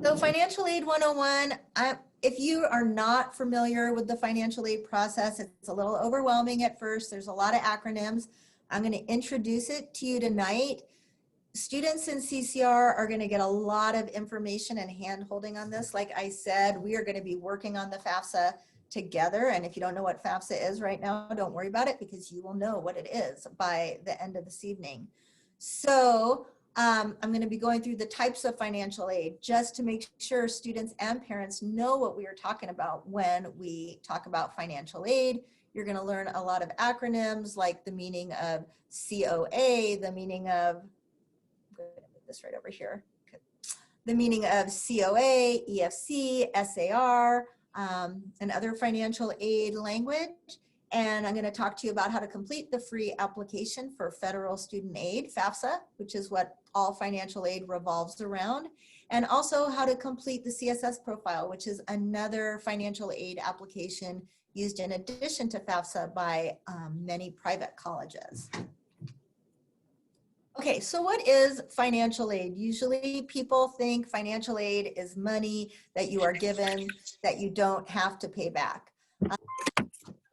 So Financial Aid 101, if you are not familiar with the financial aid process, it's a little overwhelming at first. There's a lot of acronyms. I'm going to introduce it to you tonight. Students in CCR are going to get a lot of information and hand-holding on this. Like I said, we are going to be working on the FAFSA together. And if you don't know what FAFSA is right now, don't worry about it because you will know what it is by the end of this evening. So I'm going to be going through the types of financial aid just to make sure students and parents know what we are talking about when we talk about financial aid. You're going to learn a lot of acronyms like the meaning of COA, the meaning of, I'm going to put this right over here, the meaning of COA, EFC, SAR, and other financial aid language. And I'm going to talk to you about how to complete the free application for federal student aid, FAFSA, which is what all financial aid revolves around, and also how to complete the CSS Profile, which is another financial aid application used in addition to FAFSA by many private colleges. Okay, so what is financial aid? Usually people think financial aid is money that you are given that you don't have to pay back.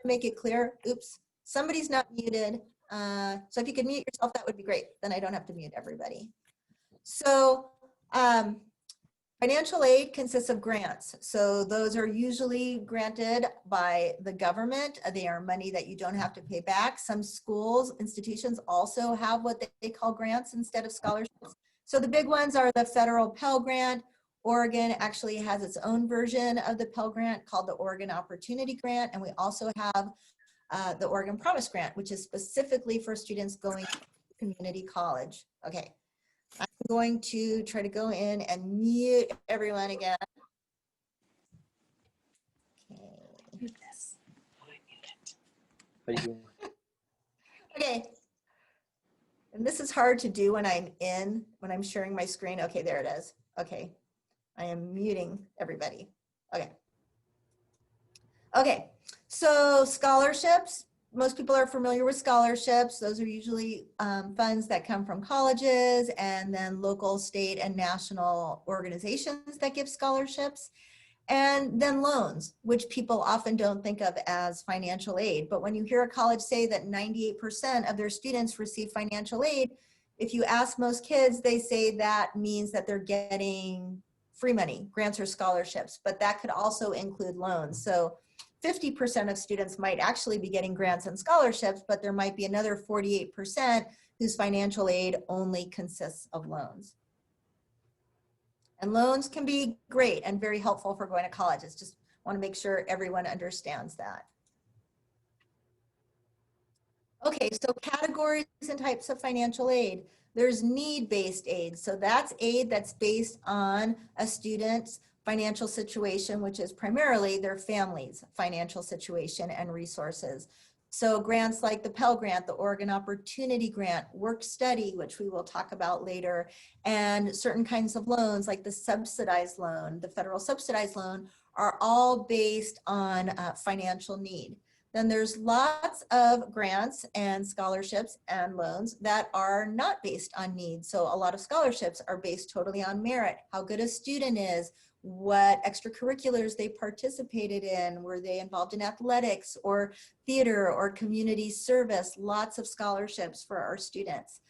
Make it clear, oops, somebody's not muted. So if you could mute yourself, that would be great. Then I don't have to mute everybody. So financial aid consists of grants. So those are usually granted by the government. They are money that you don't have to pay back. Some schools, institutions also have what they call grants instead of scholarships. So the big ones are the Federal Pell Grant. Oregon actually has its own version of the Pell Grant called the Oregon Opportunity Grant. And we also have the Oregon Promise Grant, which is specifically for students going to community college. Okay, I'm going to try to go in and mute everyone again. Okay. Okay. And this is hard to do when I'm sharing my screen. Okay, there it is. Okay. I am muting everybody. Okay. Okay, so scholarships. Most people are familiar with scholarships. Those are usually funds that come from colleges and then local, state, and national organizations that give scholarships. And then loans, which people often don't think of as financial aid. But when you hear a college say that 98% of their students receive financial aid, if you ask most kids, they say that means that they're getting free money, grants or scholarships, but that could also include loans. So 50% of students might actually be getting grants and scholarships, but there might be another 48% whose financial aid only consists of loans. And loans can be great and very helpful for going to college. It's just want to make sure everyone understands that. Okay, so categories and types of financial aid. There's need-based aid. So that's aid that's based on a student's financial situation, which is primarily their family's financial situation and resources. So grants like the Pell Grant, the Oregon Opportunity Grant, work study, which we will talk about later, and certain kinds of loans like the subsidized loan, the federal subsidized loan, are all based on financial need. Then there's lots of grants and scholarships and loans that are not based on need. So a lot of scholarships are based totally on merit, how good a student is, what extracurriculars they participated in, were they involved in athletics or theater or community service, lots of scholarships for our students.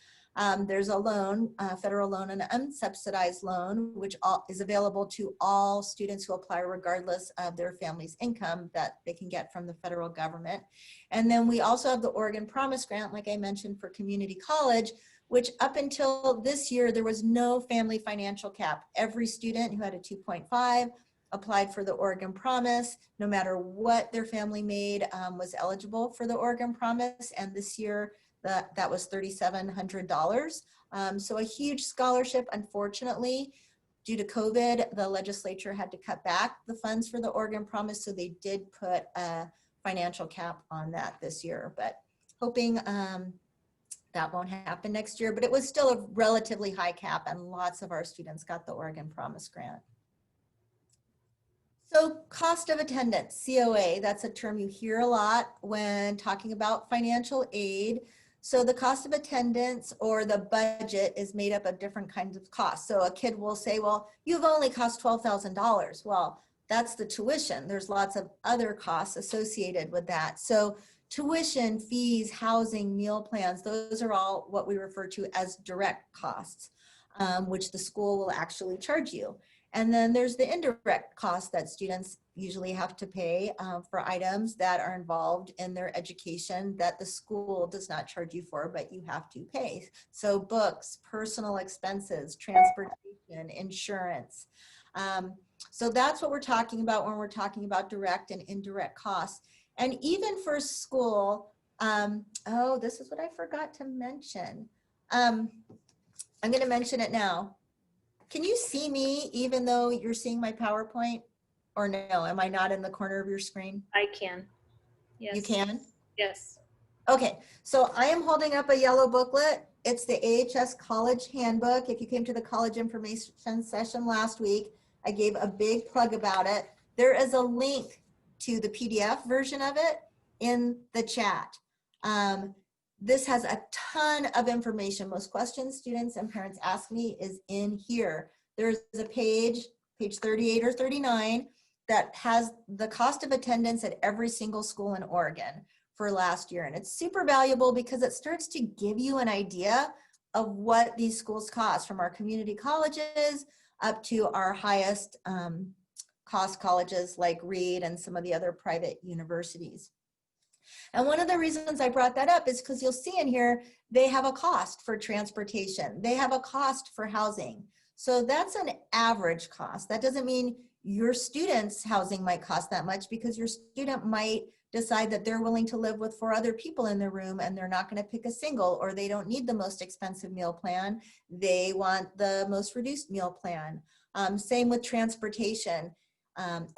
There's a loan, a federal loan, an unsubsidized loan, which is available to all students who apply regardless of their family's income that they can get from the federal government. And then we also have the Oregon Promise Grant, like I mentioned, for community college, which up until this year, there was no family financial cap. Every student who had a 2.5 applied for the Oregon Promise, no matter what their family made, was eligible for the Oregon Promise. And this year, that was $3,700. So a huge scholarship. Unfortunately, due to COVID, the legislature had to cut back the funds for the Oregon Promise, so they did put a financial cap on that this year, but hoping that won't happen next year, but it was still a relatively high cap and lots of our students got the Oregon Promise Grant. So cost of attendance, COA, that's a term you hear a lot when talking about financial aid. So the cost of attendance or the budget is made up of different kinds of costs. So a kid will say, well, you've only cost $12,000. Well, that's the tuition. There's lots of other costs associated with that. So tuition, fees, housing, meal plans, those are all what we refer to as direct costs, which the school will actually charge you. And then there's the indirect costs that students usually have to pay for items that are involved in their education that the school does not charge you for, but you have to pay. So books, personal expenses, transportation, insurance. So that's what we're talking about when we're talking about direct and indirect costs. And even for school, oh, this is what I forgot to mention. I'm going to mention it now. Can you see me even though you're seeing my PowerPoint? Or no, am I not in the corner of your screen? I can. Yes. You can? Yes. Okay, so I am holding up a yellow booklet. It's the AHS College Handbook. If you came to the college information session last week, I gave a big plug about it. There is a link to the PDF version of it in the chat. This has a ton of information. Most questions students and parents ask me is in here. There's a page 38 or 39, that has the cost of attendance at every single school in Oregon for last year. And it's super valuable because it starts to give you an idea of what these schools cost, from our community colleges up to our highest cost colleges like Reed and some of the other private universities. And one of the reasons I brought that up is because you'll see in here, they have a cost for transportation. They have a cost for housing. So that's an average cost. That doesn't mean your student's housing might cost that much, because your student might decide that they're willing to live with 4 other people in their room and they're not going to pick a single, or they don't need the most expensive meal plan. They want the most reduced meal plan. Same with transportation.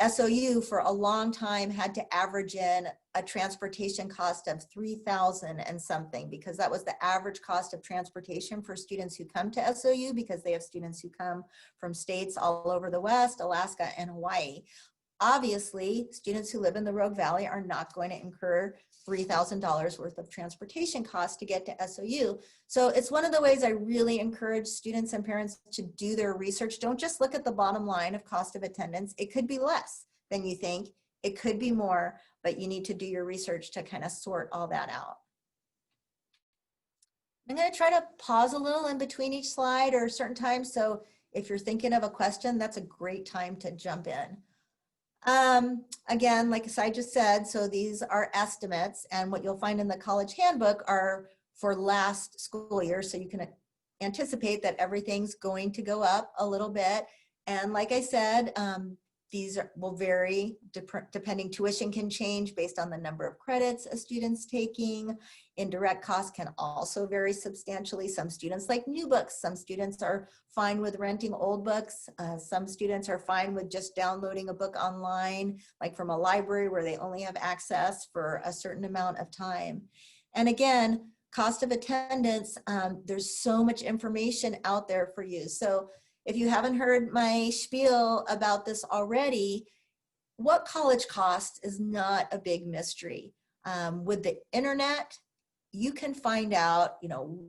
SOU for a long time had to average in a transportation cost of $3,000 and something, because that was the average cost of transportation for students who come to SOU, because they have students who come from states all over the West, Alaska, and Hawaii. Obviously, students who live in the Rogue Valley are not going to incur $3,000 worth of transportation costs to get to SOU. So it's one of the ways I really encourage students and parents to do their research. Don't just look at the bottom line of cost of attendance. It could be less than you think. It could be more, but you need to do your research to kind of sort all that out. I'm going to try to pause a little in between each slide or certain times. So if you're thinking of a question, that's a great time to jump in. Again, like I just said, so these are estimates, and what you'll find in the college handbook are for last school year. So you can anticipate that everything's going to go up a little bit. And like I said, these will vary depending. Tuition can change based on the number of credits a student's taking. Indirect costs can also vary substantially. Some students like new books. Some students are fine with renting old books. Some students are fine with just downloading a book online, like from a library where they only have access for a certain amount of time. And again, cost of attendance, there's so much information out there for you. So if you haven't heard my spiel about this already, what college costs is not a big mystery. With the internet, you can find out,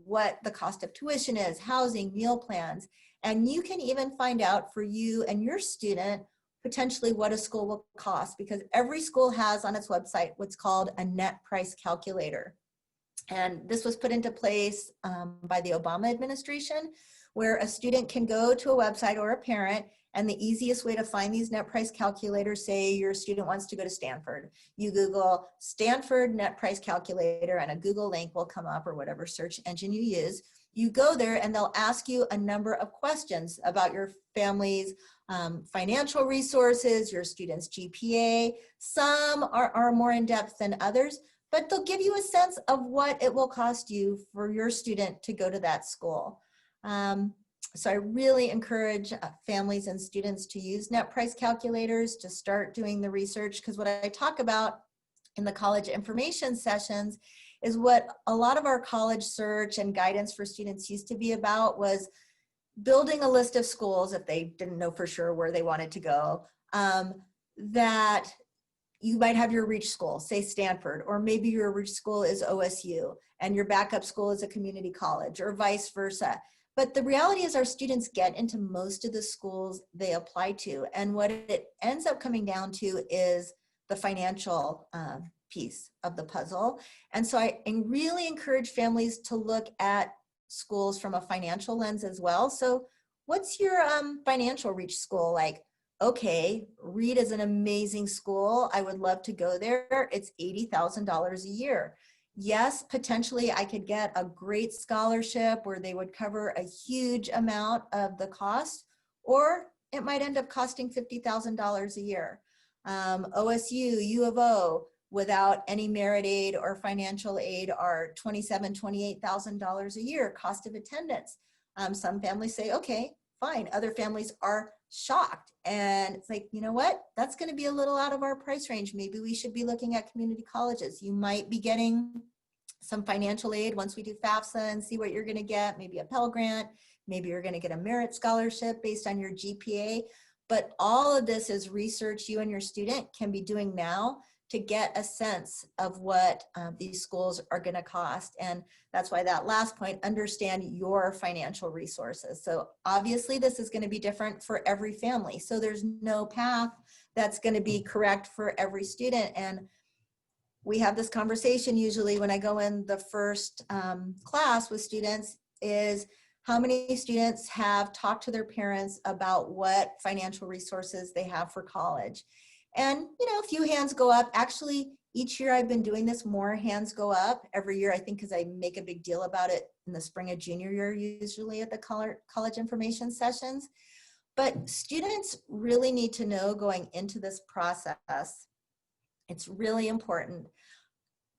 what the cost of tuition is, housing, meal plans, and you can even find out for you and your student potentially what a school will cost, because every school has on its website what's called a net price calculator. And this was put into place by the Obama administration, where a student can go to a website, or a parent, and the easiest way to find these net price calculators, say your student wants to go to Stanford. You Google Stanford net price calculator and a Google link will come up, or whatever search engine you use. You go there and they'll ask you a number of questions about your family's financial resources, your student's GPA. Some are more in depth than others, but they'll give you a sense of what it will cost you for your student to go to that school. So I really encourage families and students to use net price calculators to start doing the research, because what I talk about in the college information sessions is what a lot of our college search and guidance for students used to be about, was building a list of schools if they didn't know for sure where they wanted to go, that you might have your reach school, say Stanford, or maybe your reach school is OSU. and your backup school is a community college, or vice versa. But the reality is our students get into most of the schools they apply to. And what it ends up coming down to is the financial piece of the puzzle. And so I really encourage families to look at schools from a financial lens as well. So what's your financial reach school like? Okay, Reed is an amazing school. I would love to go there. It's $80,000 a year. Yes, potentially I could get a great scholarship where they would cover a huge amount of the cost, or it might end up costing $50,000 a year. OSU, U of O, without any merit aid or financial aid, are $27,000, $28,000 a year cost of attendance. Some families say, okay, fine. Other families are shocked. And it's like, you know what? That's going to be a little out of our price range. Maybe we should be looking at community colleges. You might be getting some financial aid once we do FAFSA and see what you're going to get, maybe a Pell Grant, maybe you're going to get a merit scholarship based on your GPA. But all of this is research you and your student can be doing now to get a sense of what these schools are going to cost. And that's why that last point, understand your financial resources. So obviously this is going to be different for every family. So there's no path that's going to be correct for every student. And we have this conversation usually when I go in the first class with students, is how many students have talked to their parents about what financial resources they have for college. And, you know, a few hands go up. Actually, each year I've been doing this, more hands go up every year, I think, because I make a big deal about it in the spring of junior year, usually at the college information sessions. But students really need to know going into this process, it's really important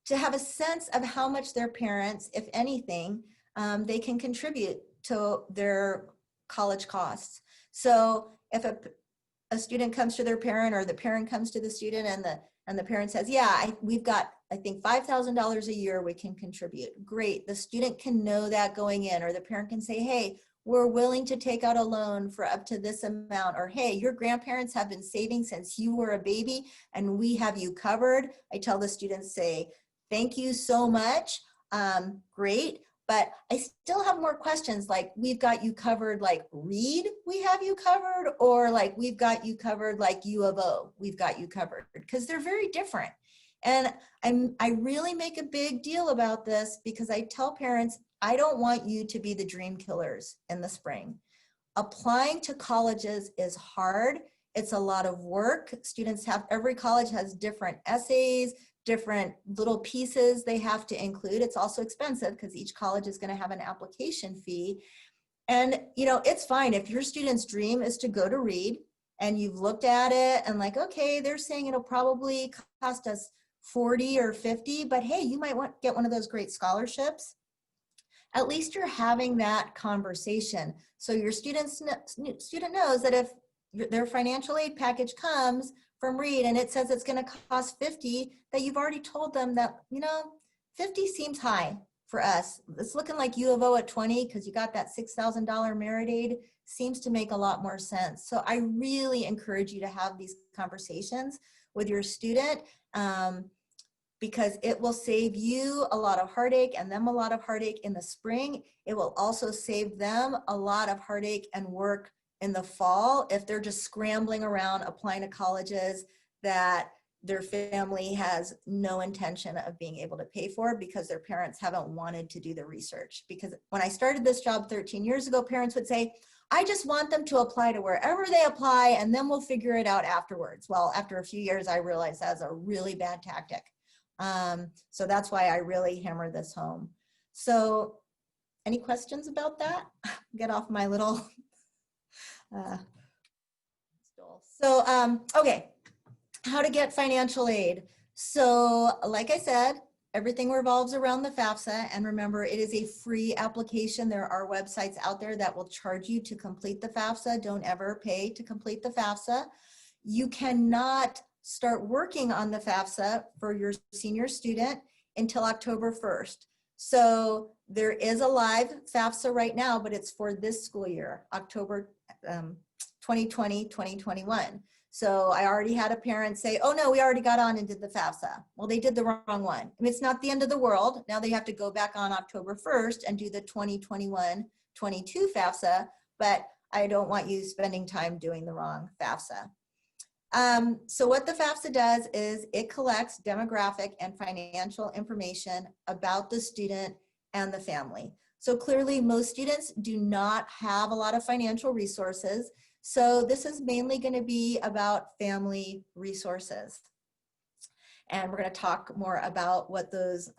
to have a sense of how much their parents, if anything, they can contribute to their college costs. So if a student comes to their parent, or the parent comes to the student, and the parent says, yeah, we've got, I think, $5,000 a year we can contribute. Great, the student can know that going in, or the parent can say, hey, we're willing to take out a loan for up to this amount, or hey, your grandparents have been saving since you were a baby and we have you covered. I tell the students, say, thank you so much, great. But I still have more questions, like, we've got you covered like Reed, we have you covered, or like, we've got you covered like U of O, we've got you covered, because they're very different. And I really make a big deal about this because I tell parents, I don't want you to be the dream killers in the spring. Applying to colleges is hard. It's a lot of work. Students have, every college has different essays, different little pieces they have to include. It's also expensive because each college is going to have an application fee. And, you know, it's fine if your student's dream is to go to Reed and you've looked at it and like, okay, they're saying it'll probably cost us 40 or 50, but hey, you might want get one of those great scholarships. At least you're having that conversation. So your student knows that if their financial aid package comes from Reed and it says it's going to cost 50, that you've already told them that, you know, 50 seems high for us. It's looking like U of O at 20 because you got that $6,000 merit aid, seems to make a lot more sense. So I really encourage you to have these conversations with your student because it will save you a lot of heartache and them a lot of heartache in the spring. It will also save them a lot of heartache and work in the fall if they're just scrambling around applying to colleges that their family has no intention of being able to pay for because their parents haven't wanted to do the research. Because when I started this job 13 years ago, parents would say, I just want them to apply to wherever they apply and then we'll figure it out afterwards. Well, after a few years, I realized that's a really bad tactic. So that's why I really hammer this home. So any questions about that? Get off my little stool. So, okay, how to get financial aid. So like I said, everything revolves around the FAFSA, and remember, it is a free application. There are websites out there that will charge you to complete the FAFSA. Don't ever pay to complete the FAFSA. You cannot start working on the FAFSA for your senior student until October 1st. So there is a live FAFSA right now, but it's for this school year, October 2020, 2021. So I already had a parent say, oh no, we already got on and did the FAFSA. Well, they did the wrong one. I mean, it's not the end of the world. Now they have to go back on October 1st and do the 2021-22 FAFSA, but I don't want you spending time doing the wrong FAFSA. So what the FAFSA does is it collects demographic and financial information about the student and the family. So clearly most students do not have a lot of financial resources. So this is mainly going to be about family resources. And we're going to talk more about what those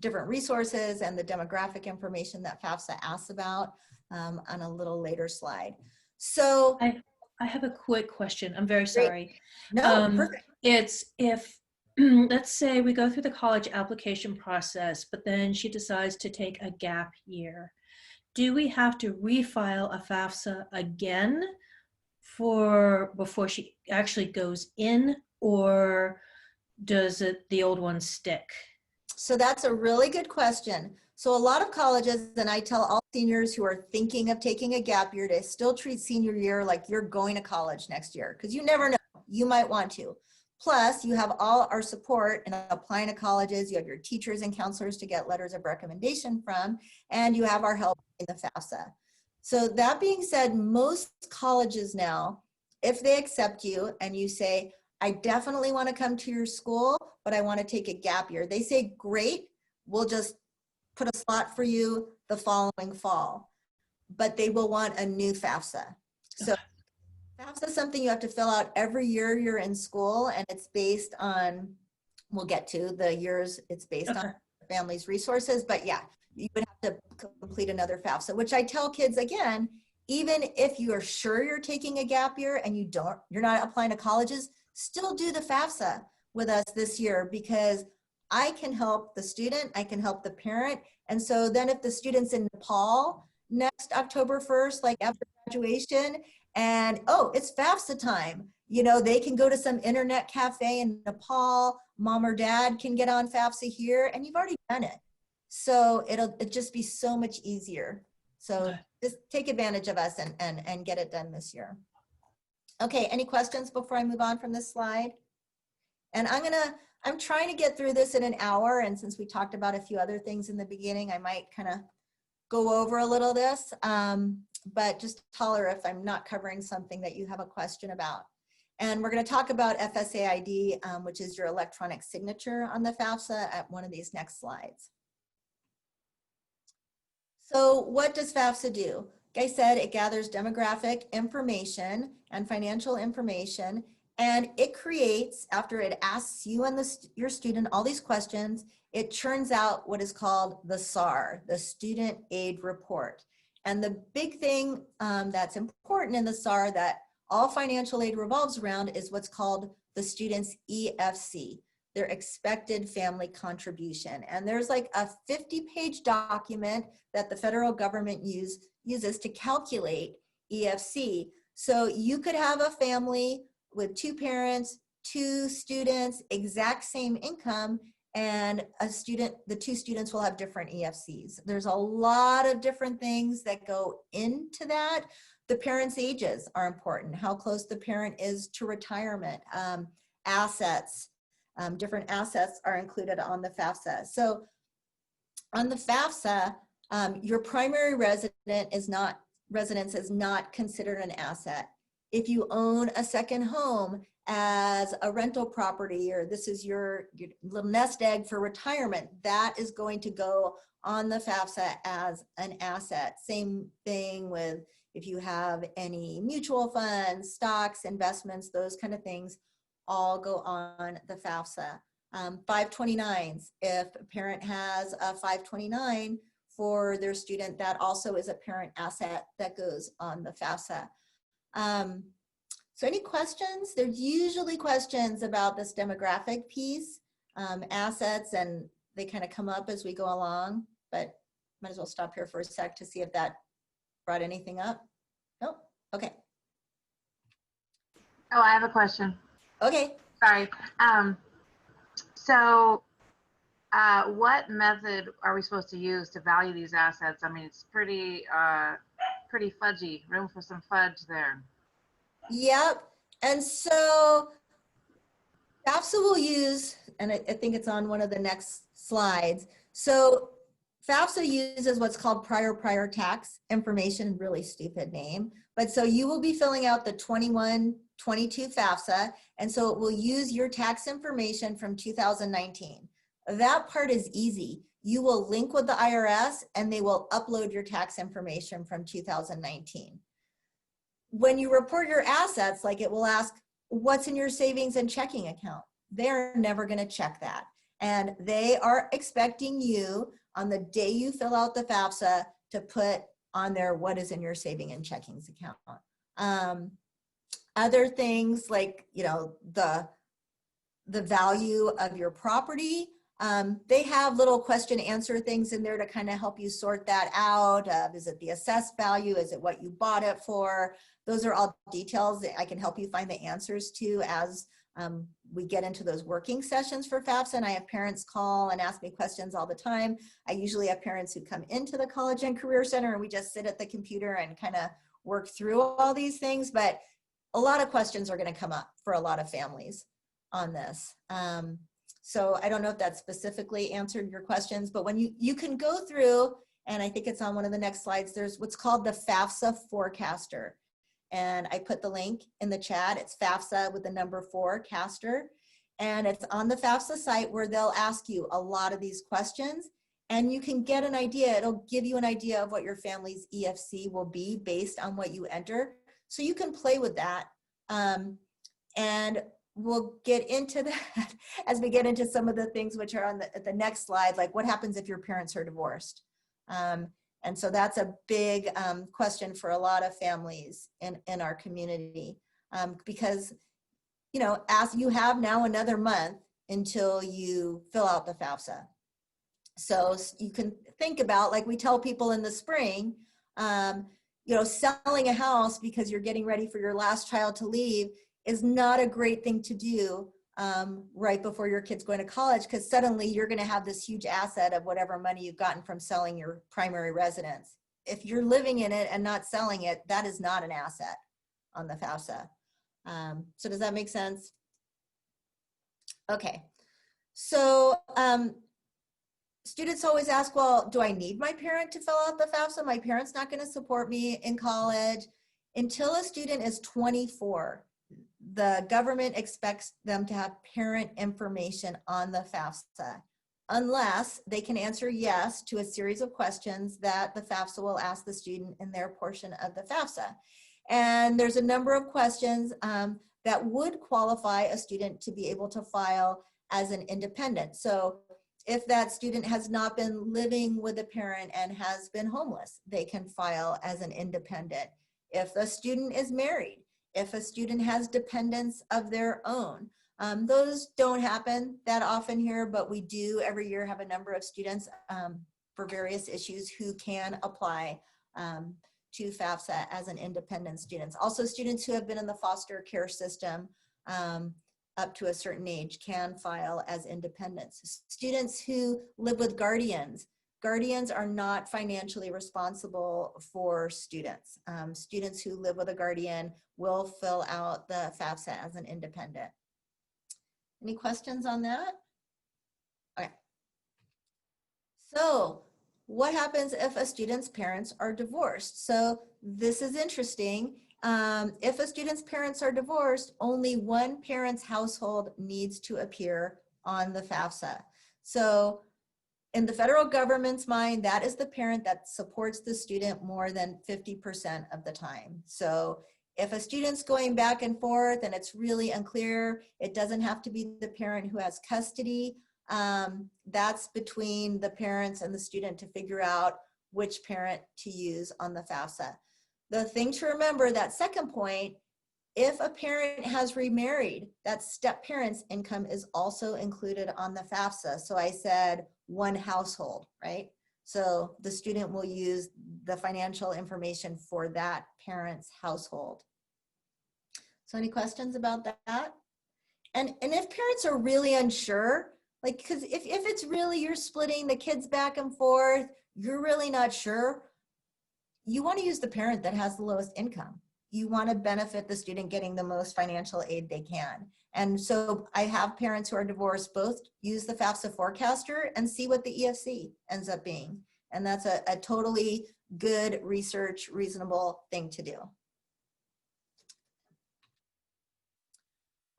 different resources and the demographic information that FAFSA asks about on a little later slide. So I have a quick question. I'm very sorry. No, perfect. It's if, let's say we go through the college application process, but then she decides to take a gap year. Do we have to refile a FAFSA again before she actually goes in, or does the old one stick? So that's a really good question. So a lot of colleges, and I tell all seniors who are thinking of taking a gap year to still treat senior year like you're going to college next year, because you never know, you might want to. Plus, you have all our support in applying to colleges. You have your teachers and counselors to get letters of recommendation from, and you have our help in the FAFSA. So that being said, most colleges now, if they accept you and you say, I definitely want to come to your school, but I want to take a gap year, they say, great, we'll just put a slot for you the following fall, but they will want a new FAFSA. So FAFSA is something you have to fill out every year you're in school, and it's based on, we'll get to the years it's based on family's resources, but yeah, you would have to complete another FAFSA, which I tell kids again, even if you are sure you're taking a gap year and you're not applying to colleges, still do the FAFSA with us this year, because I can help the student, I can help the parent. And so then if the student's in Nepal next October 1st, like after graduation, and oh, it's FAFSA time, you know, they can go to some internet cafe in Nepal, mom or dad can get on FAFSA here, and you've already done it. So it'll just be so much easier. So just take advantage of us and get it done this year. Okay, any questions before I move on from this slide? And I'm trying to get through this in an hour, and since we talked about a few other things in the beginning, I might kind of go over a little this, but just holler if I'm not covering something that you have a question about. And we're going to talk about FSA ID, which is your electronic signature on the FAFSA, at one of these next slides. So what does FAFSA do? Like I said, it gathers demographic information and financial information, and it creates, after it asks you and your student all these questions, it churns out what is called the SAR, the Student Aid Report. And the big thing that's important in the SAR that all financial aid revolves around is what's called the student's EFC, their expected family contribution. And there's like a 50-page document that the federal government uses to calculate EFC. So you could have a family with 2 parents, 2 students, exact same income, and the 2 students will have different EFCs. There's a lot of different things that go into that. The parents' ages are important, how close the parent is to retirement, assets, different assets are included on the FAFSA. So on the FAFSA, your primary residence is not considered an asset. If you own a second home as a rental property, or this is your little nest egg for retirement, that is going to go on the FAFSA as an asset. Same thing with if you have any mutual funds, stocks, investments, those kind of things, all go on the FAFSA. 529s, if a parent has a 529 for their student, that also is a parent asset that goes on the FAFSA. So any questions? There's usually questions about this demographic piece, assets, and they kind of come up as we go along, but might as well stop here for a sec to see if that brought anything up. Nope, okay. Oh, I have a question. Okay. Sorry. What method are we supposed to use to value these assets? I mean, it's pretty fudgy, room for some fudge there. Yep. And so FAFSA will use, and I think it's on one of the next slides. So FAFSA uses what's called prior tax information, really stupid name. But so you will be filling out the 21-22 FAFSA, and so it will use your tax information from 2019. That part is easy. You will link with the IRS and they will upload your tax information from 2019. When you report your assets, like it will ask, what's in your savings and checking account? They're never going to check that. And they are expecting you on the day you fill out the FAFSA to put on there what is in your saving and checkings account. Other things like, you know, the value of your property. They have little question answer things in there to kind of help you sort that out. Is it the assessed value? Is it what you bought it for? Those are all details that I can help you find the answers to as we get into those working sessions for FAFSA. And I have parents call and ask me questions all the time. I usually have parents who come into the College and Career Center and we just sit at the computer and kind of work through all these things. But a lot of questions are going to come up for a lot of families on this. So I don't know if that specifically answered your questions, but when you can go through, and I think it's on one of the next slides, there's what's called the FAFSA Forecaster. And I put the link in the chat. It's FAFSA with the number 4 caster. And it's on the FAFSA site where they'll ask you a lot of these questions and you can get an idea. It'll give you an idea of what your family's EFC will be based on what you enter. So you can play with that. And we'll get into that as we get into some of the things which are on the next slide, like what happens if your parents are divorced? And so that's a big question for a lot of families in our community because, you know, as you have now another month until you fill out the FAFSA. So you can think about, like we tell people in the spring, you know, selling a house because you're getting ready for your last child to leave is not a great thing to do right before your kid's going to college, because suddenly you're going to have this huge asset of whatever money you've gotten from selling your primary residence. If you're living in it and not selling it, that is not an asset on the FAFSA. So does that make sense? Okay. So students always ask, well, do I need my parent to fill out the FAFSA? My parent's not going to support me in college. Until a student is 24, the government expects them to have parent information on the FAFSA, unless they can answer yes to a series of questions that the FAFSA will ask the student in their portion of the FAFSA. And there's a number of questions that would qualify a student to be able to file as an independent. So if that student has not been living with a parent and has been homeless, they can file as an independent. If a student is married, if a student has dependents of their own, those don't happen that often here, but we do every year have a number of students for various issues who can apply to FAFSA as an independent student. Also, students who have been in the foster care system up to a certain age can file as independents. Students who live with guardians. Guardians are not financially responsible for students. Students who live with a guardian will fill out the FAFSA as an independent. Any questions on that? Okay. So what happens if a student's parents are divorced? So this is interesting. If a student's parents are divorced, only one parent's household needs to appear on the FAFSA. So in the federal government's mind, that is the parent that supports the student more than 50% of the time. So if a student's going back and forth and it's really unclear, it doesn't have to be the parent who has custody. That's between the parents and the student to figure out which parent to use on the FAFSA. The thing to remember, that second point, if a parent has remarried, that step parent's income is also included on the FAFSA. So I said one household, right? So the student will use the financial information for that parent's household. So any questions about that? And if parents are really unsure, like, because if it's really you're splitting the kids back and forth, you're really not sure, you want to use the parent that has the lowest income. you want to benefit the student getting the most financial aid they can. And so I have parents who are divorced both use the FAFSA forecaster and see what the EFC ends up being. And that's a totally good research, reasonable thing to do.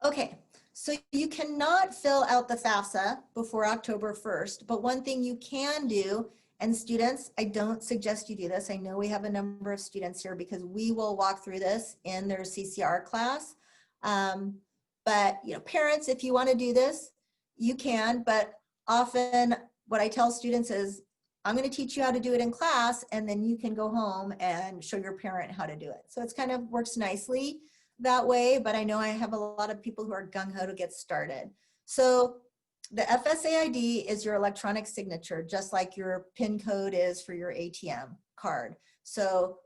Okay, so you cannot fill out the FAFSA before October 1st, but one thing you can do, and students, I don't suggest you do this. I know we have a number of students here because we will walk through this in their CCR class. But you know, parents, if you want to do this, you can, but often what I tell students is, I'm going to teach you how to do it in class, and then you can go home and show your parent how to do it. So it's kind of works nicely that way, but I know I have a lot of people who are gung-ho to get started. So the FSA ID is your electronic signature, just like your PIN code is for your ATM card. So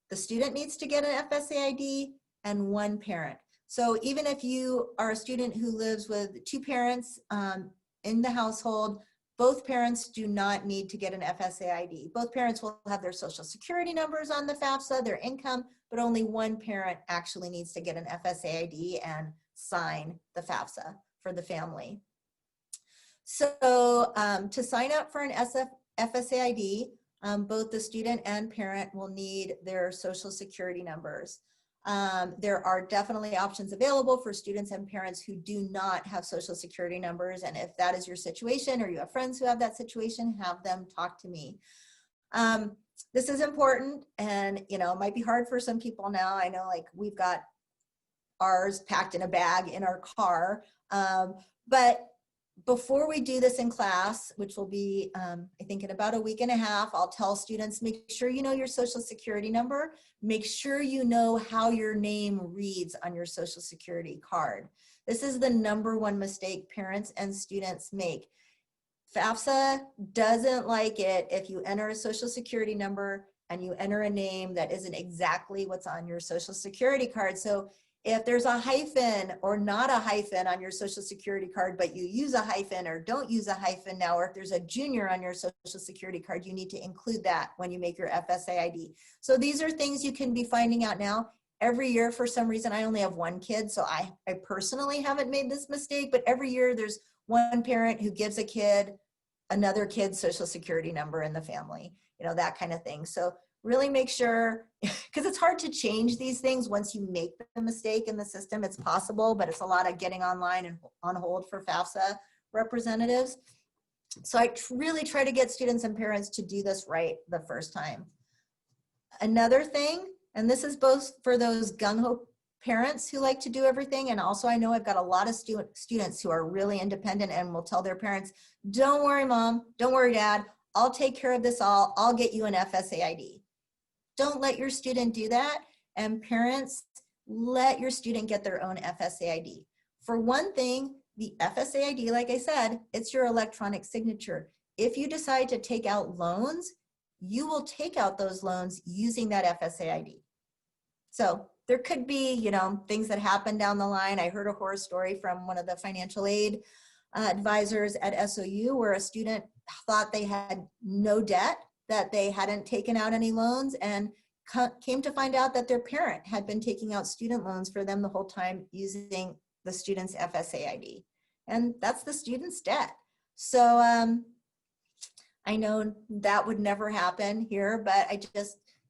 the student needs to get an FSA ID and one parent. So even if you are a student who lives with two parents in the household, both parents do not need to get an FSA ID. Both parents will have their social security numbers on the FAFSA, their income, but only one parent actually needs to get an FSA ID and sign the FAFSA for the family. So to sign up for an FSA ID, both the student and parent will need their social security numbers. There are definitely options available for students and parents who do not have social security numbers. And if that is your situation or you have friends who have that situation, have them talk to me. This is important, and you know, it might be hard for some people now. I know, like, we've got ours packed in a bag in our car. But before we do this in class, which will be, I think in about a week and a half, I'll tell students, make sure you know your social security number. Make sure you know how your name reads on your social security card. This is the #1 mistake parents and students make. FAFSA doesn't like it if you enter a social security number and you enter a name that isn't exactly what's on your social security card. So if there's a hyphen or not a hyphen on your social security card, but you use a hyphen or don't use a hyphen now, or if there's a junior on your social security card, you need to include that when you make your FSA ID. So these are things you can be finding out now. Every year, for some reason, I only have one kid, so I personally haven't made this mistake, but every year there's one parent who gives a kid another kid's social security number in the family, you know, that kind of thing. So really make sure, because it's hard to change these things once you make the mistake in the system. It's possible, but it's a lot of getting online and on hold for FAFSA representatives. So I really try to get students and parents to do this right the first time. Another thing, and this is both for those gung-ho parents who like to do everything, and also I know I've got a lot of students who are really independent and will tell their parents, don't worry mom, don't worry dad, I'll take care of this all, I'll get you an FSA ID. Don't let your student do that, and parents, let your student get their own FSA ID. For one thing, the FSA ID, like I said, it's your electronic signature. If you decide to take out loans, you will take out those loans using that FSA ID. So there could be, you know, things that happen down the line. I heard a horror story from one of the financial aid advisors at SOU where a student thought they had no debt, that they hadn't taken out any loans, and came to find out that their parent had been taking out student loans for them the whole time using the student's FSA ID. And that's the student's debt. So I know that would never happen here, but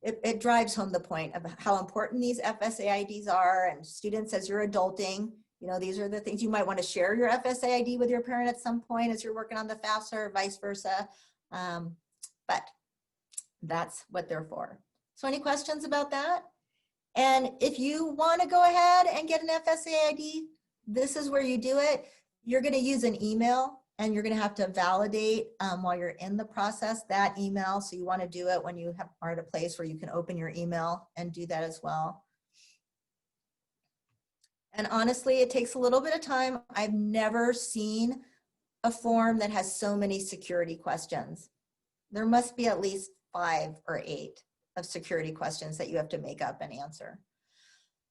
it drives home the point of how important these FSA IDs are. And students, as you're adulting, you know, these are the things you might want to share your FSA ID with your parent at some point as you're working on the FAFSA or vice versa. But that's what they're for. So any questions about that? And if you want to go ahead and get an FSA ID, this is where you do it. You're going to use an email, and you're going to have to validate while you're in the process that email. So you want to do it when you are at a place where you can open your email and do that as well. And honestly, it takes a little bit of time. I've never seen a form that has so many security questions. There must be at least 5 or 8 of security questions that you have to make up and answer.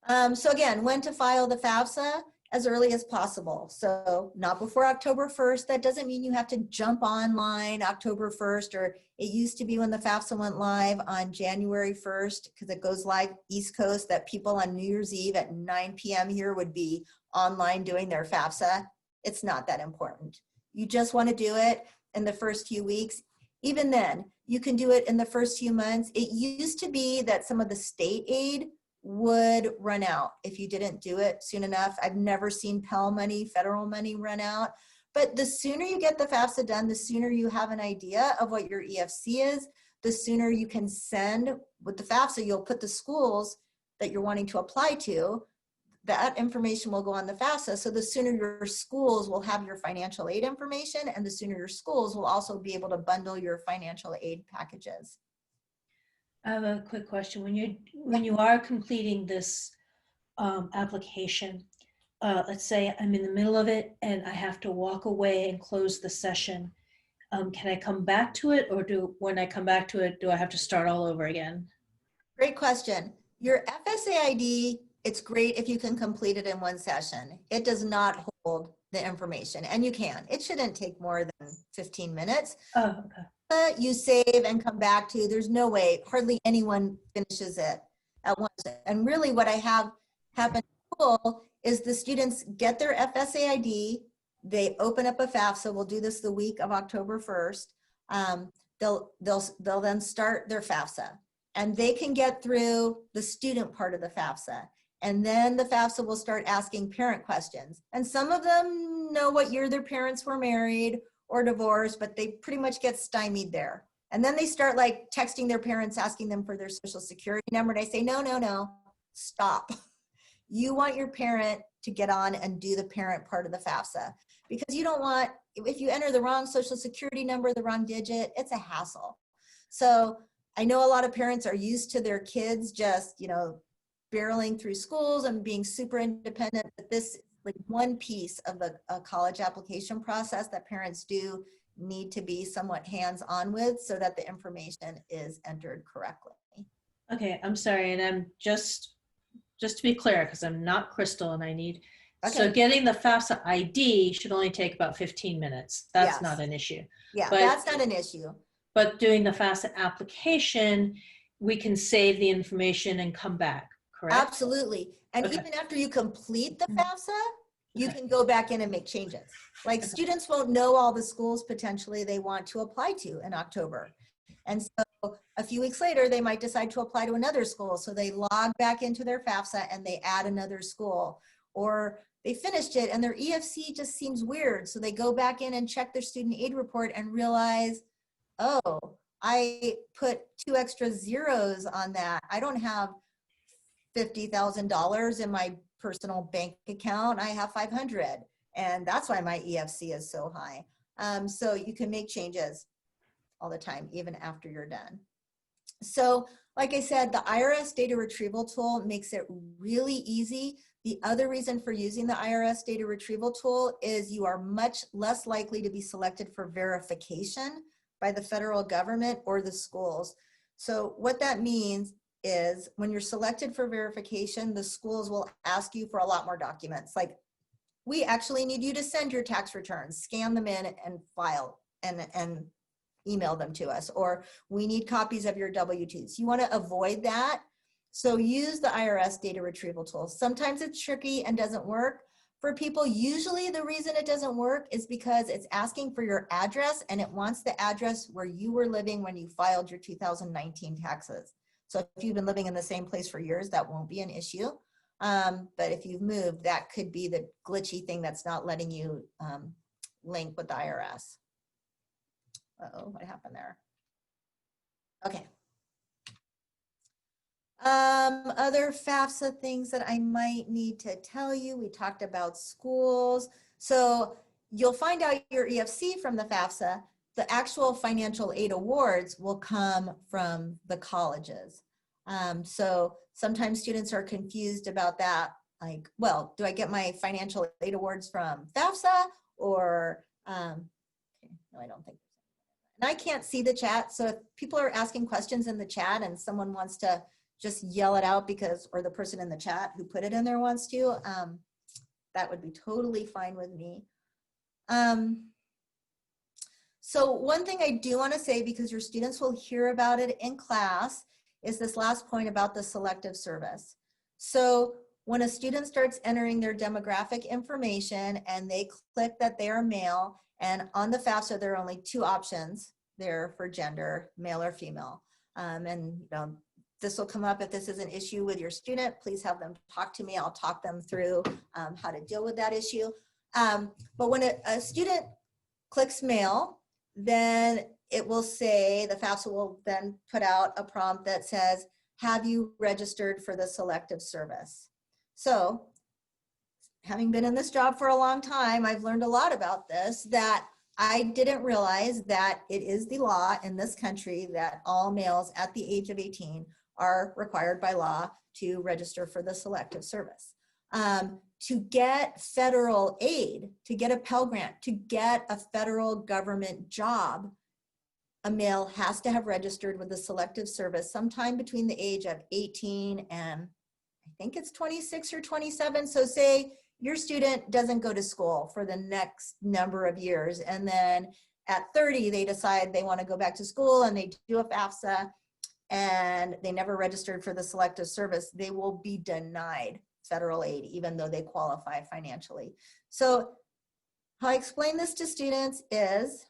So again, when to file the FAFSA. as early as possible. So not before October 1st. That doesn't mean you have to jump online October 1st, or it used to be when the FAFSA went live on January 1st, because it goes live East Coast, that people on New Year's Eve at 9 p.m. here would be online doing their FAFSA. It's not that important. You just want to do it in the first few weeks. Even then, you can do it in the first few months. It used to be that some of the state aid would run out if you didn't do it soon enough. I've never seen Pell money, federal money run out. But the sooner you get the FAFSA done, the sooner you have an idea of what your EFC is, the sooner you can send. With the FAFSA, you'll put the schools that you're wanting to apply to. That information will go on the FAFSA. So the sooner your schools will have your financial aid information, and the sooner your schools will also be able to bundle your financial aid packages. I have a quick question. When you are completing this application, let's say I'm in the middle of it and I have to walk away and close the session. Can I come back to it, or when I come back to it, do I have to start all over again? Great question. Your FSA ID, it's great if you can complete it in one session. It does not hold the information, and you can. It shouldn't take more than 15 minutes. Oh, okay. You save and come back to. There's no way, hardly anyone finishes it at once. And really what I have happen in school is the students get their FSA ID, they open up a FAFSA. We'll do this the week of October 1st. They'll then start their FAFSA, and they can get through the student part of the FAFSA. And then the FAFSA will start asking parent questions. And some of them know what year their parents were married or divorced, but they pretty much get stymied there. And then they start like texting their parents, asking them for their social security number. And I say, no, stop. You want your parent to get on and do the parent part of the FAFSA, because you don't want, if you enter the wrong social security number, the wrong digit, it's a hassle. So I know a lot of parents are used to their kids just, barreling through schools and being super independent, but this like one piece of the college application process that parents do need to be somewhat hands-on with, so that the information is entered correctly. Okay, I'm sorry, and I'm just to be clear, because I'm not Crystal and I need, Okay. So getting the FAFSA ID should only take about 15 minutes. That's Yes. not an issue. Yeah, But- that's not an issue. But doing the FAFSA application, we can save the information and come back, correct? Absolutely. And Okay. even after you complete the FAFSA, you Okay. can go back in and make changes. Like Okay. students won't know all the schools potentially they want to apply to in October. And so a few weeks later, they might decide to apply to another school. So they log back into their FAFSA and they add another school. Or they finished it and their EFC just seems weird. So they go back in and check their student aid report and realize, oh, I put 2 extra zeros on that. I don't have $50,000 in my personal bank account. I have 500. And that's why my EFC is so high. So you can make changes all the time, even after you're done. So like I said, the IRS data retrieval tool makes it really easy. The other reason for using the IRS data retrieval tool is you are much less likely to be selected for verification by the federal government or the schools. So what that means is when you're selected for verification, the schools will ask you for a lot more documents. Like, we actually need you to send your tax returns, scan them in and file and email them to us, or we need copies of your W-2s. You want to avoid that. So use the IRS data retrieval tool. Sometimes it's tricky and doesn't work. For people, usually the reason it doesn't work is because it's asking for your address and it wants the address where you were living when you filed your 2019 taxes. So if you've been living in the same place for years, that won't be an issue. But if you've moved, that could be the glitchy thing that's not letting you link with the IRS. Uh-oh, what happened there? Okay. Other FAFSA things that I might need to tell you. We talked about schools. So you'll find out your EFC from the FAFSA. The actual financial aid awards will come from the colleges. So sometimes students are confused about that. Like, well, do I get my financial aid awards from FAFSA or, no, I don't think. And I can't see the chat. So if people are asking questions in the chat and someone wants to just yell it out because, or the person in the chat who put it in there wants to, that would be totally fine with me. So one thing I do want to say, because your students will hear about it in class, is this last point about the selective service. So when a student starts entering their demographic information and they click that they are male, and on the FAFSA there are only 2 options there for gender, male or female. And you know, this will come up if this is an issue with your student. Please have them talk to me. I'll talk them through how to deal with that issue. But when a student clicks male, then it will say, the FAFSA will then put out a prompt that says, have you registered for the selective service? So having been in this job for a long time, I've learned a lot about this, that I didn't realize that it is the law in this country that all males at the age of 18 are required by law to register for the selective service. To get federal aid, to get a Pell Grant, to get a federal government job, a male has to have registered with the selective service sometime between the age of 18 and I think it's 26 or 27. So say your student doesn't go to school for the next number of years, and then at 30 they decide they want to go back to school and they do a FAFSA and they never registered for the selective service, they will be denied federal aid even though they qualify financially. So how I explain this to students is,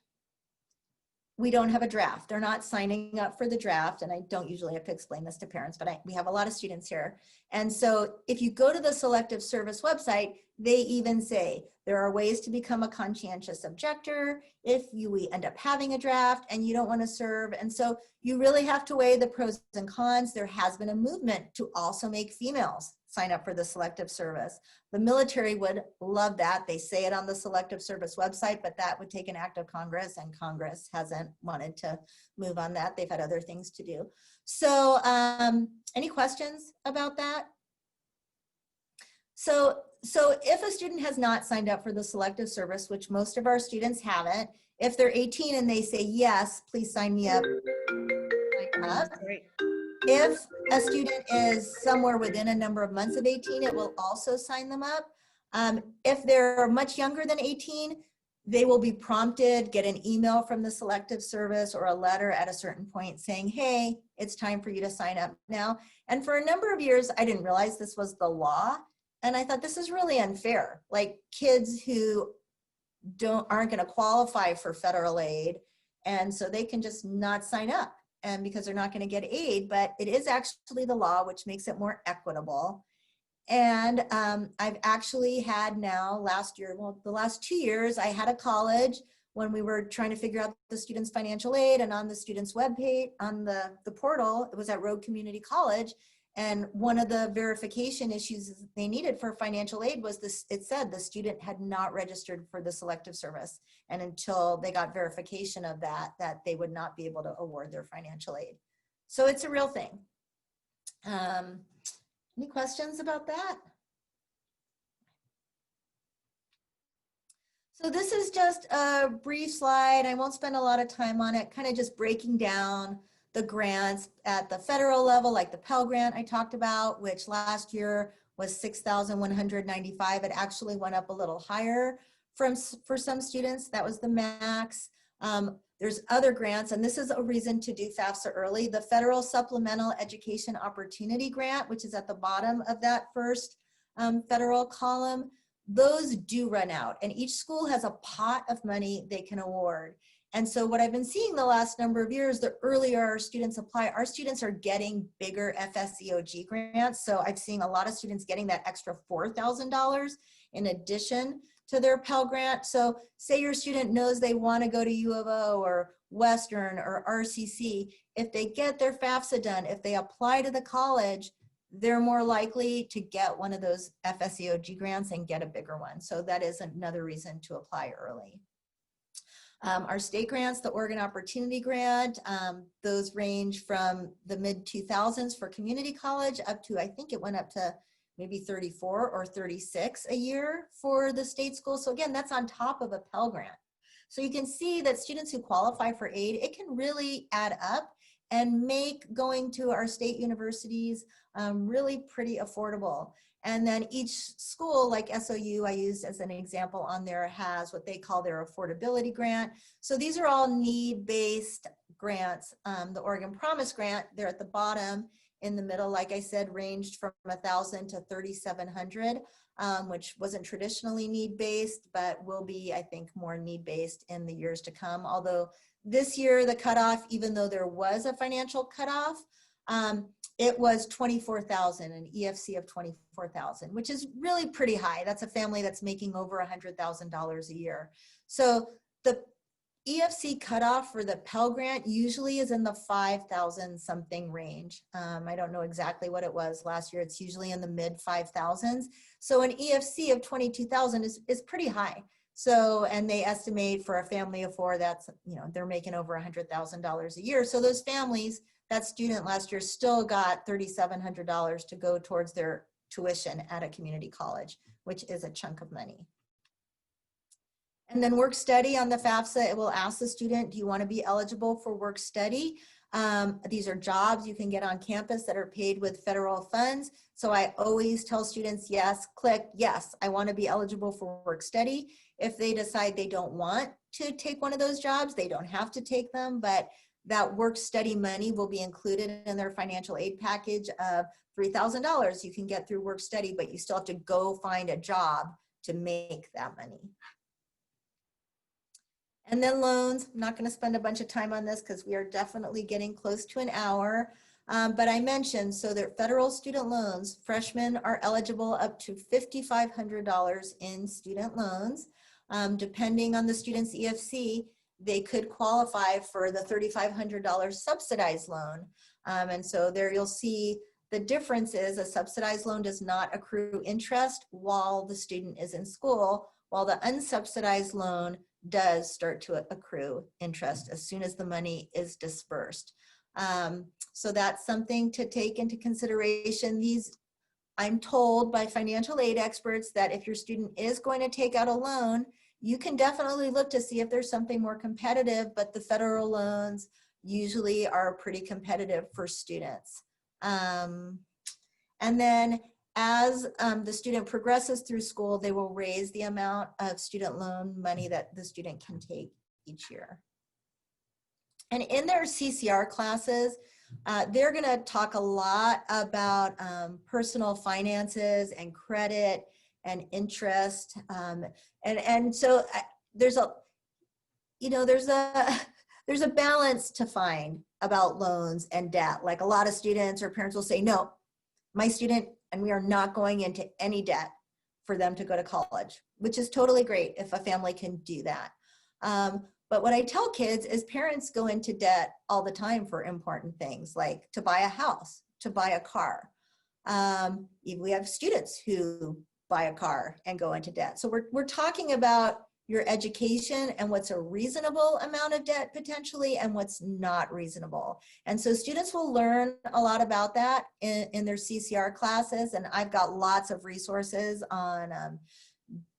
we don't have a draft. They're not signing up for the draft, and I don't usually have to explain this to parents, but we have a lot of students here. And so if you go to the Selective Service website, they even say there are ways to become a conscientious objector if we end up having a draft and you don't want to serve. And so you really have to weigh the pros and cons. There has been a movement to also make females sign up for the Selective Service. The military would love that. They say it on the Selective Service website, but that would take an act of Congress, and Congress hasn't wanted to move on that. They've had other things to do. So any questions about that? So if a student has not signed up for the Selective Service, which most of our students haven't, if they're 18 and they say, yes, please sign me up. Great. If a student is somewhere within a number of months of 18, it will also sign them up. If they're much younger than 18, they will be prompted, get an email from the Selective Service or a letter at a certain point saying, hey, it's time for you to sign up now. And for a number of years, I didn't realize this was the law. And I thought, this is really unfair. Like, kids who aren't going to qualify for federal aid, and so they can just not sign up, and because they're not going to get aid. But it is actually the law, which makes it more equitable. And I've actually had now last year, well, the last 2 years, I had a college when we were trying to figure out the students' financial aid, and on the students' webpage, on the portal, it was at Rogue Community College. And one of the verification issues they needed for financial aid was this, it said the student had not registered for the Selective Service. And until they got verification of that they would not be able to award their financial aid. So it's a real thing. Any questions about that? So this is just a brief slide. I won't spend a lot of time on it, kind of just breaking down the grants at the federal level, like the Pell Grant I talked about, which last year was $6,195. It actually went up a little higher for some students. That was the max. There's other grants, and this is a reason to do FAFSA early. The Federal Supplemental Education Opportunity Grant, which is at the bottom of that first federal column, those do run out, and each school has a pot of money they can award. And so what I've been seeing the last number of years, the earlier our students apply, our students are getting bigger FSEOG grants. So I've seen a lot of students getting that extra $4,000 in addition to their Pell Grant. So say your student knows they want to go to U of O or Western or RCC. If they get their FAFSA done, if they apply to the college, they're more likely to get one of those FSEOG grants and get a bigger one. So that is another reason to apply early. Our state grants, the Oregon Opportunity Grant, those range from the mid-2000s for community college up to, I think it went up to maybe 34 or 36 a year for the state school. So again, that's on top of a Pell Grant. So you can see that students who qualify for aid, it can really add up and make going to our state universities really pretty affordable. And then each school, like SOU, I used as an example on there, has what they call their affordability grant. So these are all need-based grants. The Oregon Promise Grant, they're at the bottom. In the middle, like I said, ranged from 1,000 to 3,700, which wasn't traditionally need-based, but will be, I think, more need-based in the years to come. Although this year, the cutoff, even though there was a financial cutoff, it was 24,000, an EFC of 24,000, which is really pretty high. That's a family that's making over $100,000 a year. So the EFC cutoff for the Pell Grant usually is in the 5,000 something range. I don't know exactly what it was last year. It's usually in the mid 5,000s. So an EFC of 22,000 is pretty high. So, and they estimate for a family of 4, that's, you know, they're making over $100,000 a year. So those families, that student last year still got $3,700 to go towards their tuition at a community college, which is a chunk of money. And then work study on the FAFSA, it will ask the student, do you want to be eligible for work study? These are jobs you can get on campus that are paid with federal funds. So I always tell students, yes, click yes, I want to be eligible for work study. If they decide they don't want to take one of those jobs, they don't have to take them, but that work study money will be included in their financial aid package of $3,000 you can get through work study, but you still have to go find a job to make that money. And then loans, I'm not going to spend a bunch of time on this because we are definitely getting close to an hour. But I mentioned, so that federal student loans, freshmen are eligible up to $5,500 in student loans. Depending on the student's EFC, they could qualify for the $3,500 subsidized loan. And so there you'll see the difference is a subsidized loan does not accrue interest while the student is in school, while the unsubsidized loan does start to accrue interest as soon as the money is dispersed. So that's something to take into consideration. These, I'm told by financial aid experts that if your student is going to take out a loan, you can definitely look to see if there's something more competitive, but the federal loans usually are pretty competitive for students. And then as the student progresses through school, they will raise the amount of student loan money that the student can take each year. And in their CCR classes, they're going to talk a lot about personal finances and credit and interest. And so there's a, you know, there's a balance to find about loans and debt. Like a lot of students or parents will say, no, my student, and we are not going into any debt for them to go to college, which is totally great if a family can do that. But what I tell kids is parents go into debt all the time for important things, like to buy a house, to buy a car. Even we have students who buy a car and go into debt. So we're talking about your education and what's a reasonable amount of debt potentially and what's not reasonable. And so students will learn a lot about that in their CCR classes. And I've got lots of resources on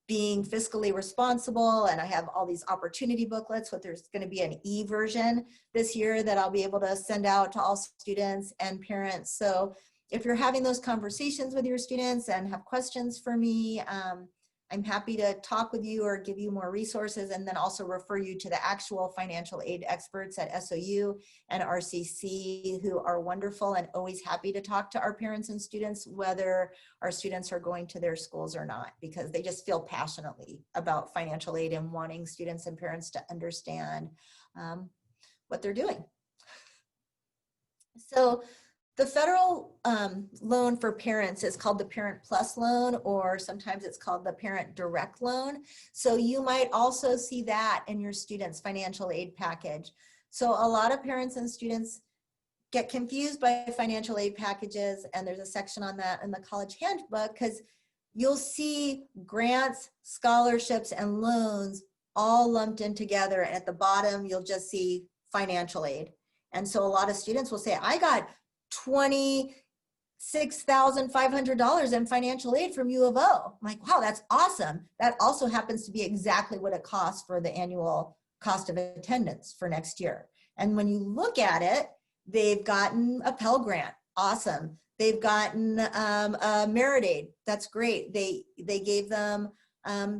being fiscally responsible. And I have all these opportunity booklets, but there's going to be an e-version this year that I'll be able to send out to all students and parents. So if you're having those conversations with your students and have questions for me, I'm happy to talk with you or give you more resources, and then also refer you to the actual financial aid experts at SOU and RCC who are wonderful and always happy to talk to our parents and students, whether our students are going to their schools or not, because they just feel passionately about financial aid and wanting students and parents to understand what they're doing. So the federal loan for parents is called the Parent Plus loan, or sometimes it's called the Parent Direct loan. So you might also see that in your student's financial aid package. So a lot of parents and students get confused by financial aid packages, and there's a section on that in the college handbook, because you'll see grants, scholarships, and loans all lumped in together, and at the bottom you'll just see financial aid. And so a lot of students will say, I got $26,500 in financial aid from U of O. I'm like, wow, that's awesome. That also happens to be exactly what it costs for the annual cost of attendance for next year. And when you look at it, they've gotten a Pell Grant. Awesome. They've gotten a merit aid. That's great. They gave them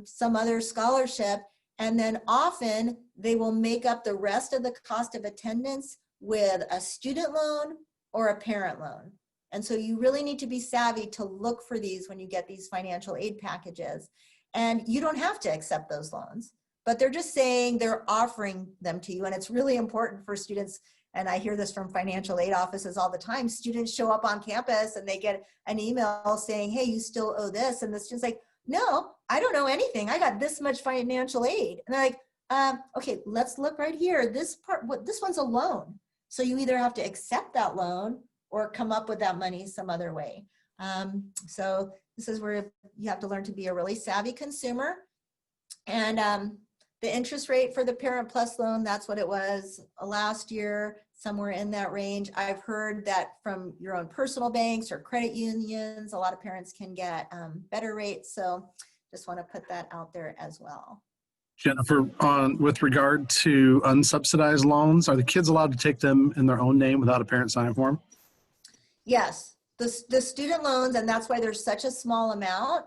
some other scholarship, and then often they will make up the rest of the cost of attendance with a student loan or a parent loan. And so you really need to be savvy to look for these when you get these financial aid packages. And you don't have to accept those loans, but they're just saying they're offering them to you. And it's really important for students, and I hear this from financial aid offices all the time. Students show up on campus and they get an email saying, hey, you still owe this. And the student's like, no, I don't know anything. I got this much financial aid. And they're like, okay, let's look right here. This one's a loan. So you either have to accept that loan or come up with that money some other way. So this is where you have to learn to be a really savvy consumer. And the interest rate for the Parent Plus loan, that's what it was last year, somewhere in that range. I've heard that from your own personal banks or credit unions, a lot of parents can get better rates. So just want to put that out there as well. Jennifer, with regard to unsubsidized loans, are the kids allowed to take them in their own name without a parent signing for them? Yes, the student loans, and that's why there's such a small amount.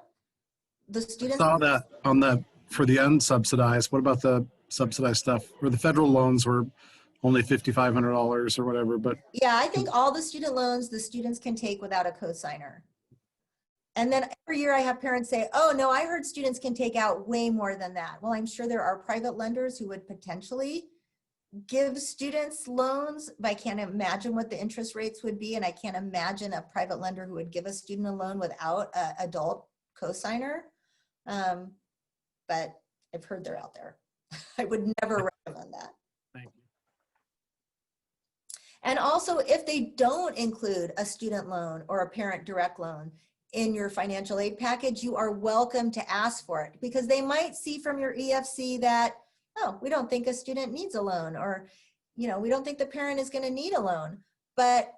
The students I saw that for the unsubsidized. What about the subsidized stuff where the federal loans were only $5,500 or whatever? But yeah, I think all the student loans the students can take without a cosigner. And then every year I have parents say, oh no, I heard students can take out way more than that. Well, I'm sure there are private lenders who would potentially give students loans, but I can't imagine what the interest rates would be. And I can't imagine a private lender who would give a student a loan without an adult cosigner. But I've heard they're out there. I would never recommend that. thank you. And also, if they don't include a student loan or a parent direct loan in your financial aid package, you are welcome to ask for it, because they might see from your EFC that, oh, we don't think a student needs a loan, or, you know, we don't think the parent is going to need a loan. But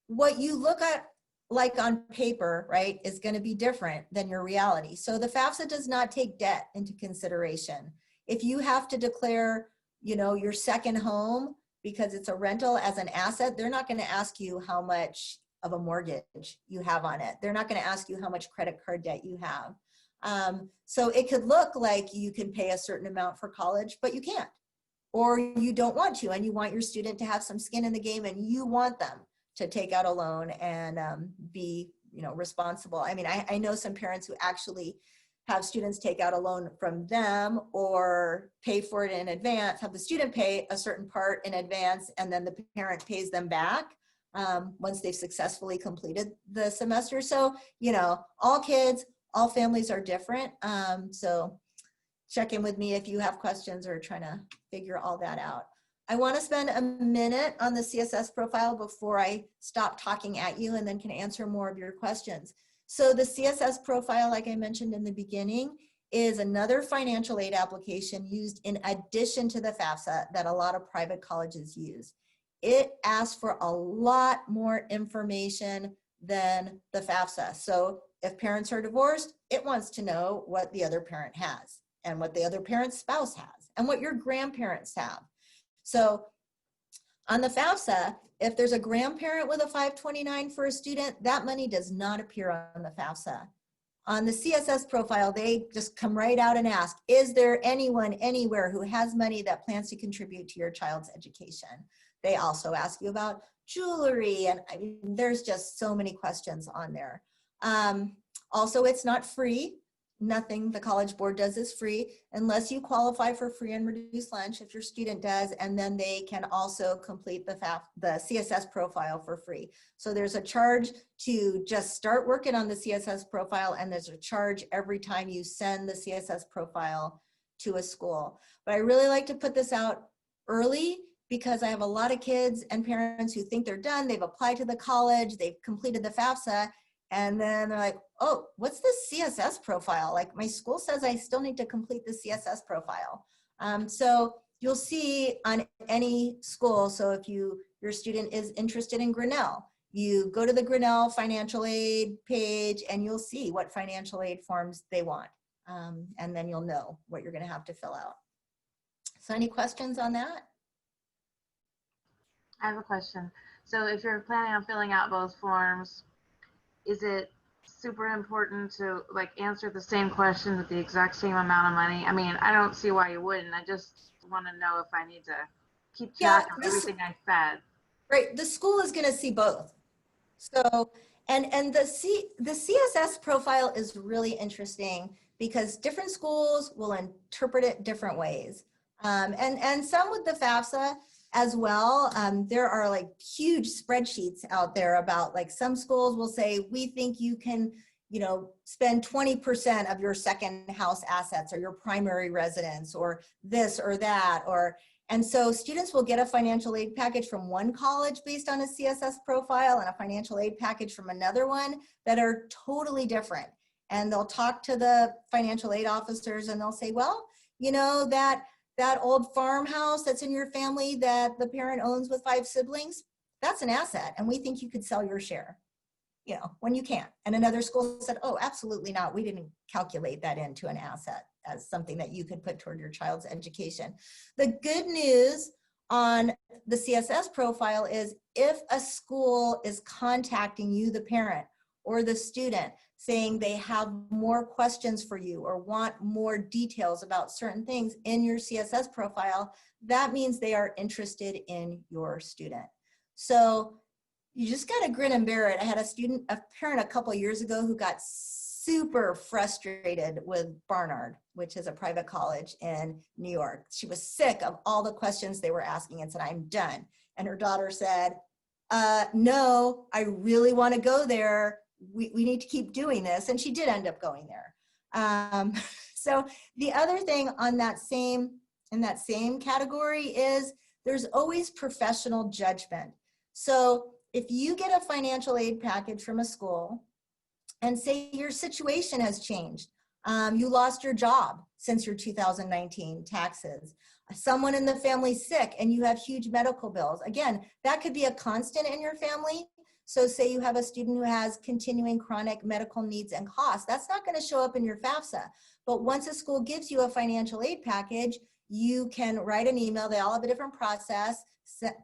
what you look at like on paper, right, is going to be different than your reality. So the FAFSA does not take debt into consideration. If you have to declare, you know, your second home because it's a rental as an asset, they're not going to ask you how much of a mortgage you have on it. They're not going to ask you how much credit card debt you have. So it could look like you can pay a certain amount for college, but you can't, or you don't want to, and you want your student to have some skin in the game, and you want them to take out a loan and be, you know, responsible. I mean, I know some parents who actually have students take out a loan from them or pay for it in advance, have the student pay a certain part in advance, and then the parent pays them back once they've successfully completed the semester. So, you know, all kids, all families are different. So check in with me if you have questions or trying to figure all that out. I want to spend a minute on the CSS profile before I stop talking at you, and then can answer more of your questions. So the CSS profile, like I mentioned in the beginning, is another financial aid application used in addition to the FAFSA that a lot of private colleges use. It asks for a lot more information than the FAFSA. So if parents are divorced, it wants to know what the other parent has, and what the other parent's spouse has, and what your grandparents have. So on the FAFSA, if there's a grandparent with a 529 for a student, that money does not appear on the FAFSA. On the CSS profile, they just come right out and ask, is there anyone anywhere who has money that plans to contribute to your child's education? They also ask you about jewelry, and I mean, there's just so many questions on there. Also, it's not free. Nothing the College Board does is free unless you qualify for free and reduced lunch, if your student does, and then they can also complete the CSS profile for free. So there's a charge to just start working on the CSS profile, and there's a charge every time you send the CSS profile to a school. But I really like to put this out early, because I have a lot of kids and parents who think they're done, they've applied to the college, they've completed the FAFSA, and then they're like, oh, what's this CSS profile? Like, my school says I still need to complete the CSS profile. So you'll see on any school, so if your student is interested in Grinnell, you go to the Grinnell financial aid page and you'll see what financial aid forms they want. And then you'll know what you're gonna have to fill out. So any questions on that? I have a question. So if you're planning on filling out both forms, is it super important to like answer the same question with the exact same amount of money? I mean, I don't see why you wouldn't. I just want to know if I need to keep track of everything I said. Right, the school is going to see both. So, and the CSS profile is really interesting because different schools will interpret it different ways. And some with the FAFSA as well. There are like huge spreadsheets out there about like some schools will say, we think you can, you know, spend 20% of your second house assets or your primary residence or this or that, or, and so students will get a financial aid package from one college based on a CSS profile and a financial aid package from another one that are totally different. And they'll talk to the financial aid officers and they'll say, well, you know, that old farmhouse that's in your family that the parent owns with 5 siblings, that's an asset. And we think you could sell your share, you know, when you can't. And another school said, oh, absolutely not. We didn't calculate that into an asset as something that you could put toward your child's education. The good news on the CSS profile is if a school is contacting you, the parent or the student, saying they have more questions for you or want more details about certain things in your CSS profile, that means they are interested in your student. So you just got to grin and bear it. I had a parent a couple of years ago who got super frustrated with Barnard, which is a private college in New York. She was sick of all the questions they were asking and said, I'm done. And her daughter said, no, I really want to go there. We need to keep doing this. And she did end up going there. So the other thing on that same, in that same category is there's always professional judgment. So if you get a financial aid package from a school and say your situation has changed, you lost your job since your 2019 taxes, someone in the family's sick and you have huge medical bills. Again, that could be a constant in your family. So say you have a student who has continuing chronic medical needs and costs, that's not going to show up in your FAFSA. But once a school gives you a financial aid package, you can write an email. They all have a different process.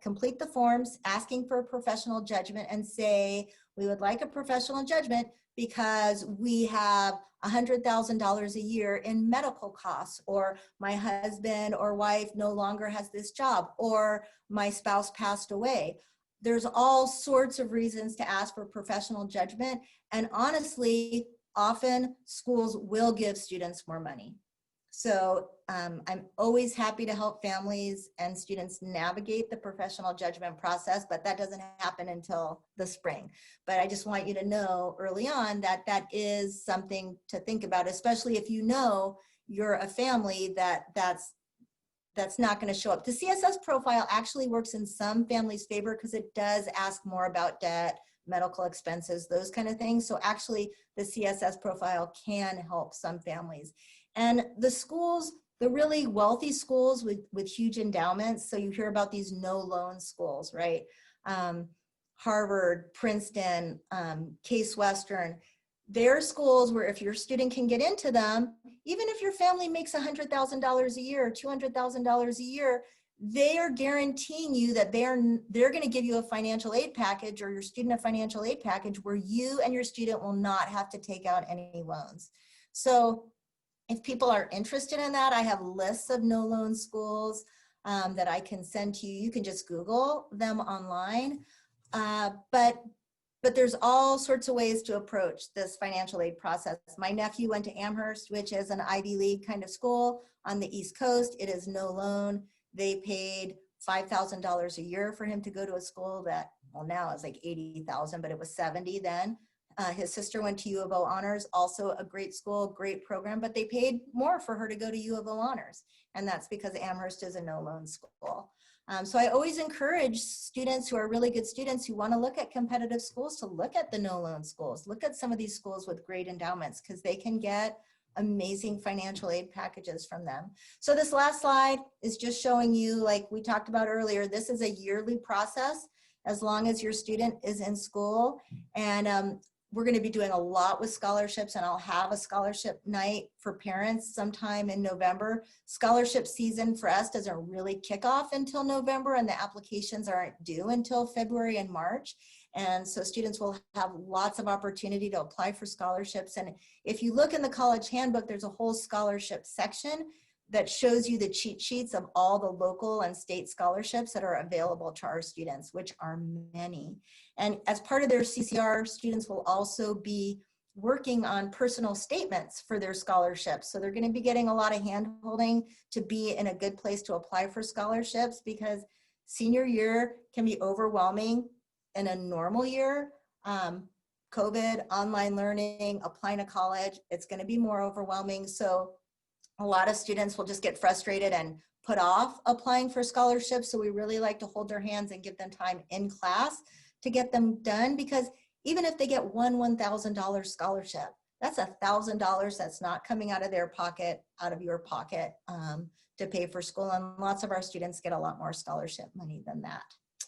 Complete the forms asking for a professional judgment and say, we would like a professional judgment because we have $100,000 a year in medical costs, or my husband or wife no longer has this job, or my spouse passed away. There's all sorts of reasons to ask for professional judgment. And honestly, often schools will give students more money. So I'm always happy to help families and students navigate the professional judgment process, but that doesn't happen until the spring. But I just want you to know early on that that is something to think about, especially if you know you're a family that's not going to show up. The CSS profile actually works in some families' favor because it does ask more about debt, medical expenses, those kind of things. So actually the CSS profile can help some families. And the schools, the really wealthy schools with huge endowments, so you hear about these no loan schools, right? Harvard, Princeton, Case Western, they're schools where if your student can get into them, even if your family makes $100,000 a year, $200,000 a year, they are guaranteeing you that they're going to give you a financial aid package, or your student a financial aid package, where you and your student will not have to take out any loans. So if people are interested in that, I have lists of no loan schools that I can send to you. You can just Google them online. But there's all sorts of ways to approach this financial aid process. My nephew went to Amherst, which is an Ivy League kind of school on the East Coast. It is no loan. They paid $5,000 a year for him to go to a school that, well, now it's like $80,000, but it was $70,000 then. His sister went to U of O Honors, also a great school, great program, but they paid more for her to go to U of O Honors. And that's because Amherst is a no loan school. So I always encourage students who are really good students who want to look at competitive schools to look at the no loan schools, look at some of these schools with great endowments, because they can get amazing financial aid packages from them. So this last slide is just showing you, like we talked about earlier, this is a yearly process as long as your student is in school. And we're going to be doing a lot with scholarships, and I'll have a scholarship night for parents sometime in November. Scholarship season for us doesn't really kick off until November, and the applications aren't due until February and March. And so students will have lots of opportunity to apply for scholarships. And if you look in the college handbook, there's a whole scholarship section that shows you the cheat sheets of all the local and state scholarships that are available to our students, which are many. And as part of their CCR, students will also be working on personal statements for their scholarships. So they're going to be getting a lot of hand-holding to be in a good place to apply for scholarships, because senior year can be overwhelming in a normal year. COVID, online learning, applying to college, it's going to be more overwhelming. So a lot of students will just get frustrated and put off applying for scholarships. So we really like to hold their hands and give them time in class to get them done, because even if they get one $1,000 scholarship, that's $1,000 that's not coming out of their pocket, out of your pocket, to pay for school. And lots of our students get a lot more scholarship money than that.